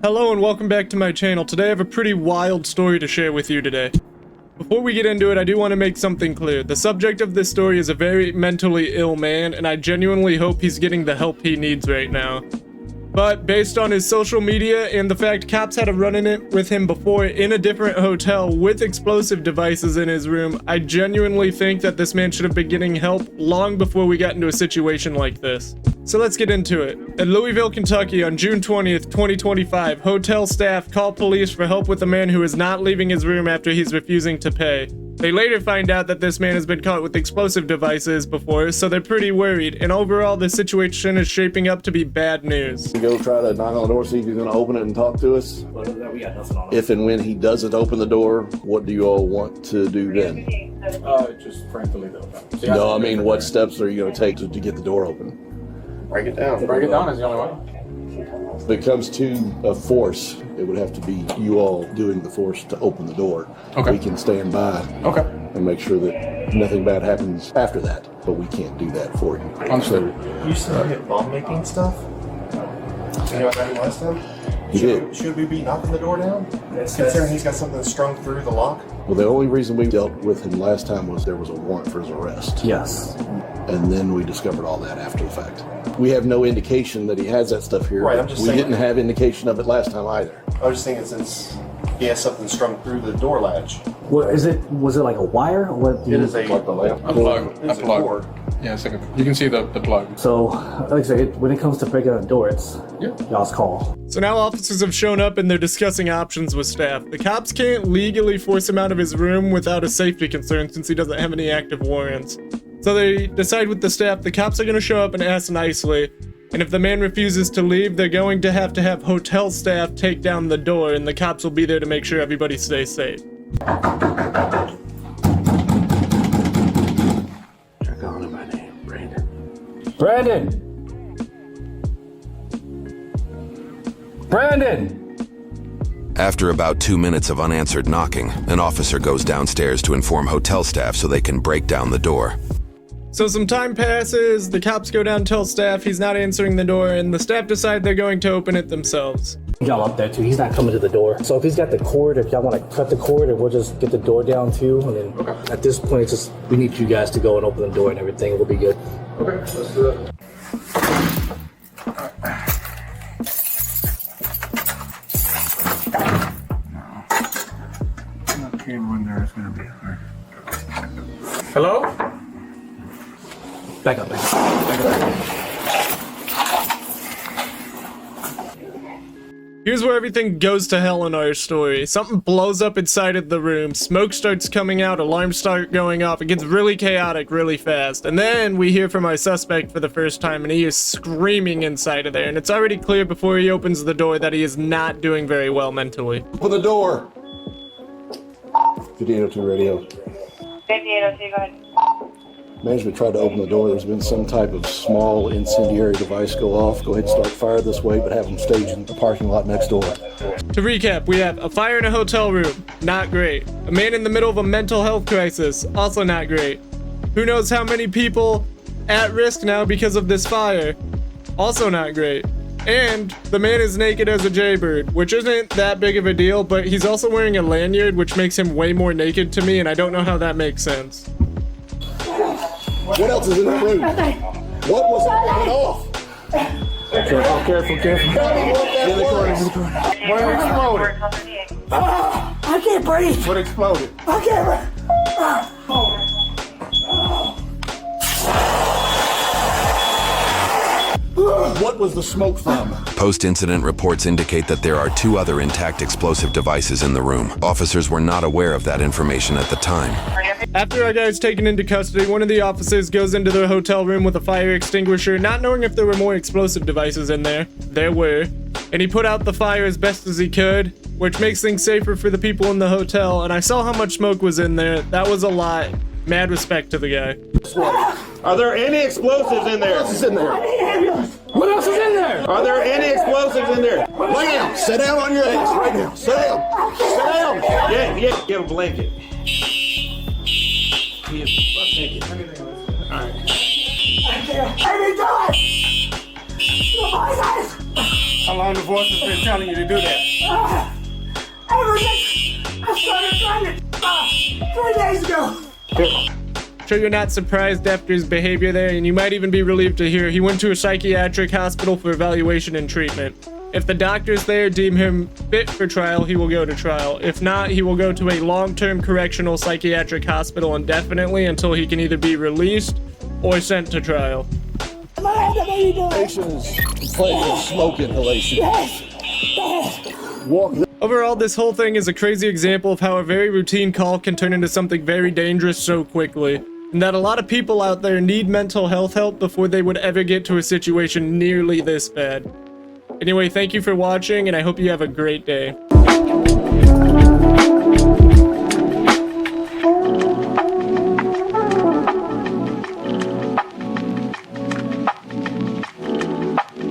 Hello and welcome back to my channel. Today I have a pretty wild story to share with you today. Before we get into it, I do want to make something clear. The subject of this story is a very mentally ill man, and I genuinely hope he's getting the help he needs right now. But based on his social media and the fact cops had a run-in with him before in a different hotel with explosive devices in his room, I genuinely think that this man should have been getting help long before we got into a situation like this. So let's get into it. In Louisville, Kentucky on June 20th, 2025, hotel staff call police for help with a man who is not leaving his room after he's refusing to pay. They later find out that this man has been caught with explosive devices before, so they're pretty worried, and overall the situation is shaping up to be bad news. Go try to knock on the door, see if he's going to open it and talk to us. If and when he doesn't open the door, what do you all want to do then? Just frankly though. No, I mean, what steps are you going to take to get the door open? Break it down. Break it down is the only way. If it comes to a force, it would have to be you all doing the force to open the door. Okay. We can stand by and make sure that nothing bad happens after that, but we can't do that for you. Understood. You still hit bomb making stuff? You know what that last time? He did. Should we be knocking the door down? Considering he's got something strung through the lock? Well, the only reason we dealt with him last time was there was a warrant for his arrest. Yes. And then we discovered all that after the fact. We have no indication that he has that stuff here. Right, I'm just saying. We didn't have indication of it last time either. I was just thinking since he has something strung through the door latch. What is it? Was it like a wire? Or what? It is a Like the lamp. A plug. It's A a plug. cord. Yeah, it's like you can see the plug. So, like I said, when it comes to breaking a door, it's y'all's call. So now officers have shown up and they're discussing options with staff. The cops can't legally force him out of his room without a safety concern since he doesn't have any active warrants. So they decide with the staff the cops are going to show up and ask nicely, and if the man refuses to leave, they're going to have hotel staff take down the door, and the cops will be there to make sure everybody stays safe. They're calling him by name, Brandon. Brandon! Brandon! After about 2 minutes of unanswered knocking, an officer goes downstairs to inform hotel staff so they can break down the door. So some time passes, the cops go down and tell staff he's not answering the door, and the staff decide they're going to open it themselves. Y'all up there too. He's not coming to the door. So if he's got the cord, if y'all want to cut the cord, and we'll just get the door down too. And then at this point, it's just we need you guys to go and open the door and everything. We'll be good. Okay, let's do it. Okay, when there is going to be. Hello? Back up. Here's where everything goes to hell in our story. Something blows up inside of the room, smoke starts coming out, alarms start going off, it gets really chaotic really fast, and then we hear from our suspect for the first time and he is screaming inside of there, and it's already clear before he opens the door that he is not doing very well mentally. Open the door! 5802 radio. 5802, go ahead. Management tried to open the door. There's been some type of small incendiary device go off. Go ahead and start fire this way, but have them staged in the parking lot next door. To recap, we have a fire in a hotel room, not great. A man in the middle of a mental health crisis, also not great. Who knows how many people at risk now because of this fire, also not great. And the man is naked as a jaybird, which isn't that big of a deal, but he's also wearing a lanyard, which makes him way more naked to me, and I don't know how that makes sense. What else is in the room? What was it going off? Careful. What exploded? I can't breathe. What exploded? I can't breathe. What was the smoke from? Post-incident reports indicate that there are 2 other intact explosive devices in the room. Officers were not aware of that information at the time. After our guy is taken into custody, one of the officers goes into the hotel room with a fire extinguisher, not knowing if there were more explosive devices in there. There were. And he put out the fire as best as he could, which makes things safer for the people in the hotel, and I saw how much smoke was in there. That was a lot. Mad respect to the guy. Are there any explosives in there? What else is in there? What else is in there? Are there any explosives in there? Lay down. Sit down on your ass right now. Sit down. Sit down. Yeah, give a blanket. He is butt naked. All right. I can't do it! How long the voice has been telling you to do that? I started trying it 3 days ago. Sure you're not surprised after his behavior there, and you might even be relieved to hear he went to a psychiatric hospital for evaluation and treatment. If the doctors there deem him fit for trial, he will go to trial. If not, he will go to a long-term correctional psychiatric hospital indefinitely until he can either be released or sent to trial. Inhalation is complaining of smoke inhalation. Walk. Overall, this whole thing is a crazy example of how a very routine call can turn into something very dangerous so quickly, and that a lot of people out there need mental health help before they would ever get to a situation nearly this bad. Anyway, thank you for watching, and I hope you have a great day.